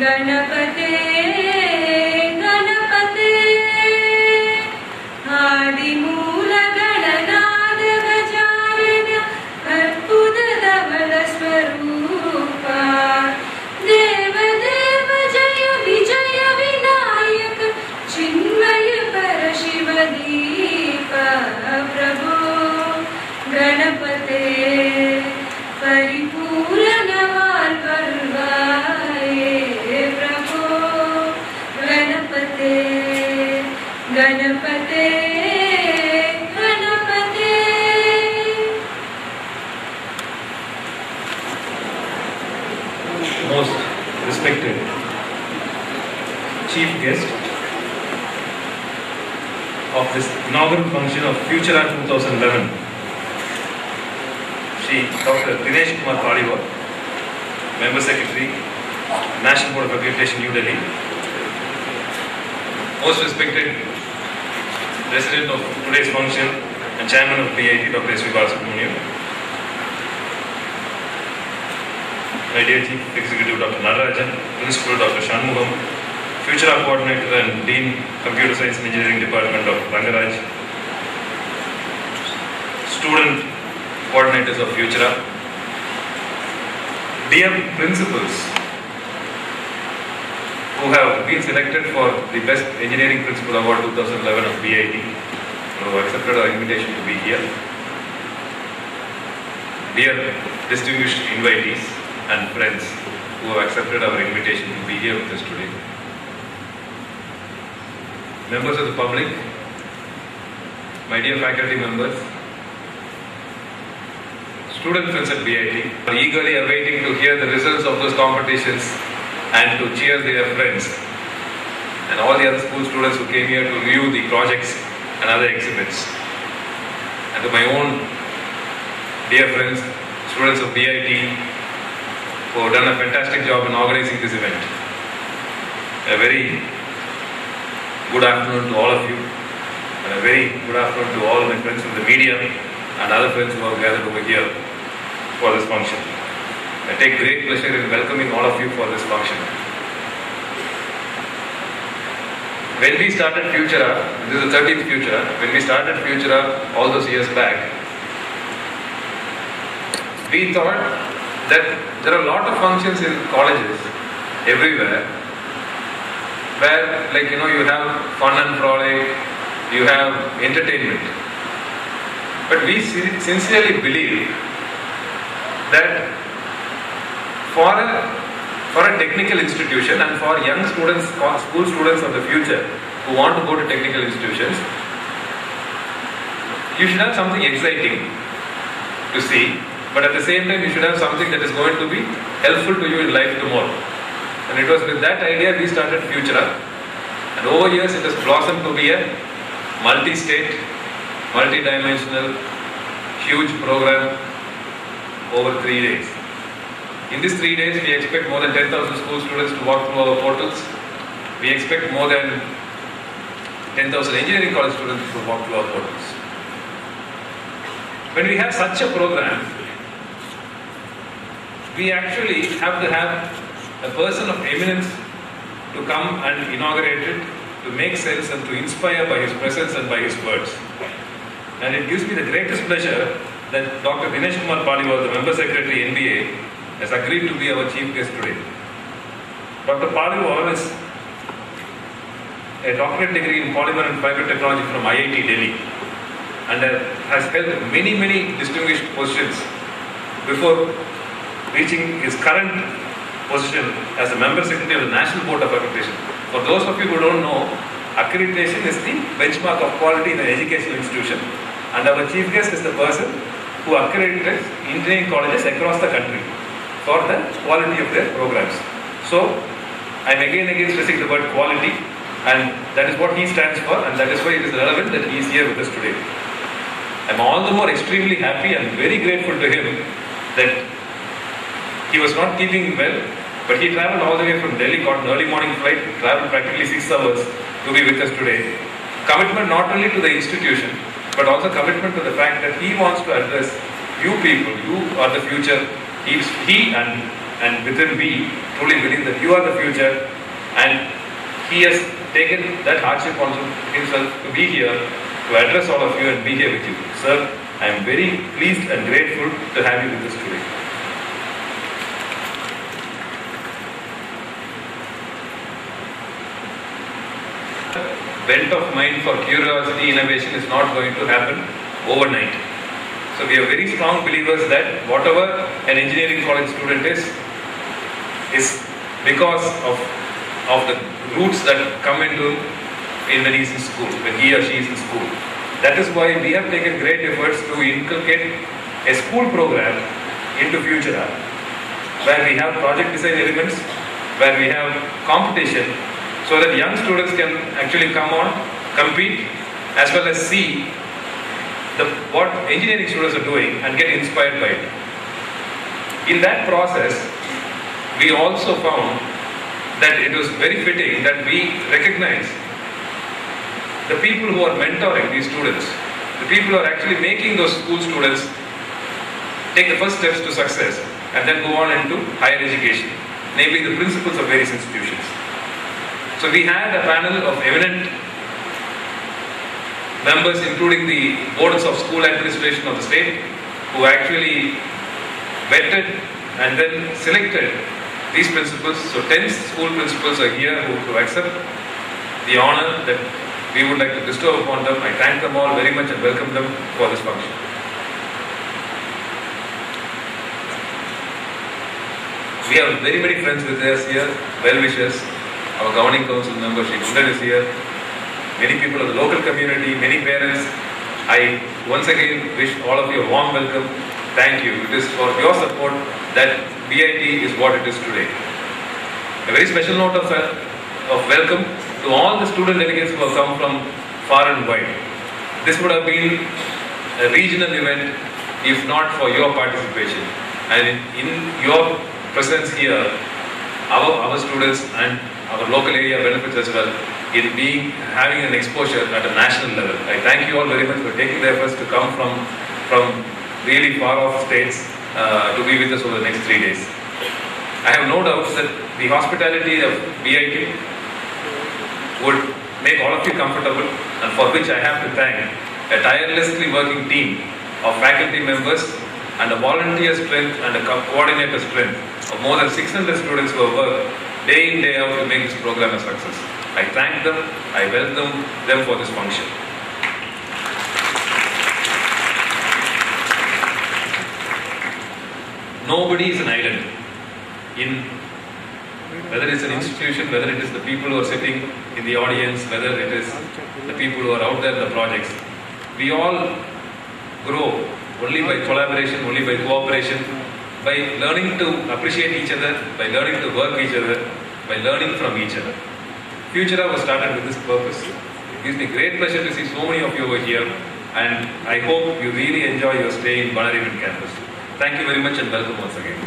गणपते गणपते आदिमूल गणनाद गजानन अद्भुत धवल स्वरूपा देव देव जय विजय विनायक चिन्मय परशिव दीपा प्रभो गणपते परिपूर्णवान् पर्वाये प्रभो गणपते गणपते गणपते। Most respected chief guest of this inaugural function of Futura 2011, Shri Dr. Dinesh Kumar Paliwal, Member Secretary, National Board of Accreditation, New Delhi. Most respected President of today's function and Chairman of BIT, Dr. S. V. Balasubramanian. My dear Chief Executive, Dr. Natarajan, Principal, Dr. Shanmugam, Futura Coordinator and Dean, Computer Science and Engineering Department, Dr. Rangaraj, Student Coordinators of Futura, dear Principals who have been selected for the Best Engineering Principal Award 2011 of BIT, who have accepted our invitation to be here, dear distinguished invitees and friends who have accepted our invitation to be here with us today, members of the public, my dear faculty members, student friends at BIT are eagerly awaiting to hear the results of those competitions and to cheer their friends and all the other school students who came here to view the projects and other exhibits. And to my own dear friends, students of BIT who have done a fantastic job in organizing this event. A very good afternoon to all of you, and a very good afternoon to all my friends from the media and other friends who have gathered over here for this function. I take great pleasure in welcoming all of you for this function. When we started Futura, this is the 13th Futura, when we started Futura all those years back, we thought that there are a lot of functions in colleges everywhere where, like, you have fun and frolic, you have entertainment. But we sincerely believe that for a technical institution and for young students, school students of the future who want to go to technical institutions, you should have something exciting to see, but at the same time you should have something that is going to be helpful to you in life tomorrow. And it was with that idea we started Futura, and over years it has blossomed to be a multi-state, multi-dimensional, huge program over 3 days. In these 3 days, we expect more than 10,000 school students to walk through our portals. We expect more than 10,000 engineering college students to walk through our portals. When we have such a program, we actually have to have a person of eminence to come and inaugurate it, to make sense and to inspire by his presence and by his words. And it gives me the greatest pleasure that Dr. Dinesh Kumar Paliwal, the Member Secretary NBA, has agreed to be our chief guest today. Dr. Paliwal is a doctorate degree in polymer and fiber technology from IIT Delhi and has held many distinguished positions before reaching his current position as a Member Secretary of the National Board of Accreditation. For those of you who don't know, accreditation is the benchmark of quality in an educational institution, and our chief guest is the person who accredited engineering colleges across the country for the quality of their programs. So, I am again stressing the word quality, and that is what he stands for, and that is why it is relevant that he is here with us today. I am all the more extremely happy and very grateful to him that he was not keeping well, but he travelled all the way from Delhi, got an early morning flight, travelled practically 6 hours to be with us today. Commitment not only to the institution, but also commitment to the fact that he wants to address you people. You are the future. He and and within we truly believe that you are the future, and he has taken that hardship on himself to be here, to address all of you and be here with you. Sir, I am very pleased and grateful to have you with us today. Bent of mind for curiosity, innovation is not going to happen overnight. So we are very strong believers that whatever an engineering college student is because of the roots that come into when he is in school, when he or she is in school. That is why we have taken great efforts to inculcate a school program into Futura, where we have project design elements, where we have competition, so that young students can actually come on, compete, as well as see what engineering students are doing and get inspired by it. In that process, we also found that it was very fitting that we recognize the people who are mentoring these students, the people who are actually making those school students take the first steps to success and then go on into higher education, namely the principals of various institutions. So we had a panel of eminent members, including the boards of school administration of the state, who actually vetted and then selected these principals. So 10 school principals are here who accept the honor that we would like to bestow upon them. I thank them all very much and welcome them for this function. We have very many friends with us here, well-wishers. Our governing council member, Shri Kundan, is here. Many people of the local community, many parents. I once again wish all of you a warm welcome. Thank you. It is for your support that BIT is what it is today. A very special note of welcome to all the student delegates who have come from far and wide. This would have been a regional event if not for your participation. And in your presence here, our students and our local area benefits as well in having an exposure at a national level. I thank you all very much for taking the efforts to come from really far off states to be with us over the next 3 days. I have no doubts that the hospitality of BIT would make all of you comfortable, and for which I have to thank a tirelessly working team of faculty members and a volunteer strength and a coordinator strength of more than 600 students who have worked day in, day out to make this program a success. I thank them, I welcome them for this function. Nobody is an island. Whether it's an institution, whether it is the people who are sitting in the audience, whether it is the people who are out there in the projects, we all grow only by collaboration, only by cooperation, by learning to appreciate each other, by learning to work each other, by learning from each other. Futura was started with this purpose. It gives me great pleasure to see so many of you over here, and I hope you really enjoy your stay in Banarivan campus. Thank you very much and welcome once again.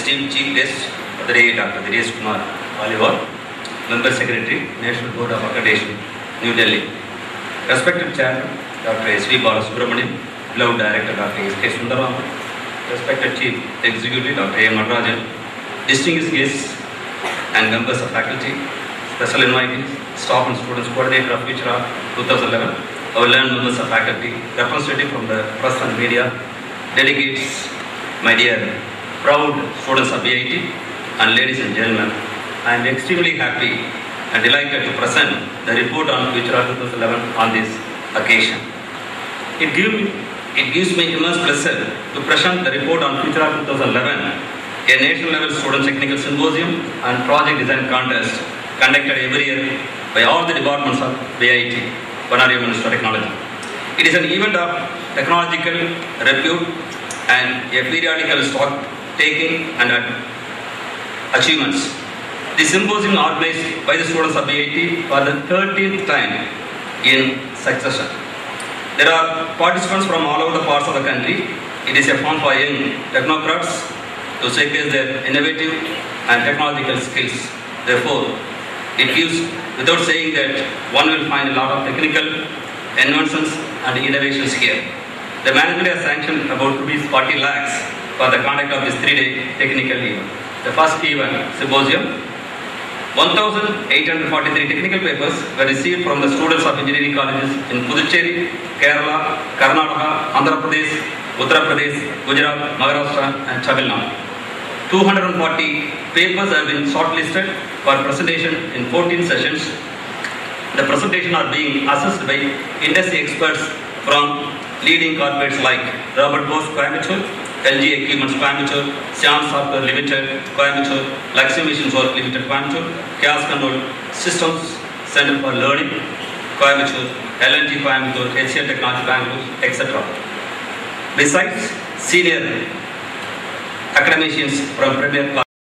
Chief Guest of the day, Dr. Dinesh Kumar Paliwal, Member Secretary, National Board of Accreditation, New Delhi. Respected Chairman, Dr. S.V. Balasubramanian, beloved Director, Dr. S.K. Sundararaman, respected Chief Executive, Dr. A. Madarajan, distinguished guests and members of faculty, special invitees, staff and students, coordinator of Futura 2011, our learned members of faculty, representative from the press and media, delegates, my dear proud students of BIT, and ladies and gentlemen, I am extremely happy and delighted to present the report on Futura 2011 on this occasion. It gives me immense pleasure to present the report on Futura 2011 a national level student technical symposium and project design contest conducted every year by all the departments of BIT, Banaria Ministry of Technology. It is an event of technological repute and a periodical stock taking and achievements. The symposium organized by the students of BIT for the 13th time in succession. There are participants from all over the parts of the country. It is a fun for young technocrats to showcase their innovative and technological skills. Therefore, it gives, without saying that, one will find a lot of technical inventions and innovations here. The management has sanctioned about ₹40 lakhs for the conduct of this 3-day technical event. The first event, symposium, 1,843 technical papers were received from the students of engineering colleges in Puducherry, Kerala, Karnataka, Andhra Pradesh, Uttar Pradesh, Gujarat, Maharashtra and Tamil Nadu. 240 papers have been shortlisted for presentation in 14 sessions. The presentations are being assessed by industry experts from leading corporates like Robert Bosch Coimbatore, LG Equipments Coimbatore, Siam Software Limited Coimbatore, Lakshmi Machines Work Limited Coimbatore, Chaos Control Systems Center for Learning Coimbatore, LNG Coimbatore, HCL Technology Coimbatore, etc. Besides, senior academicians from premier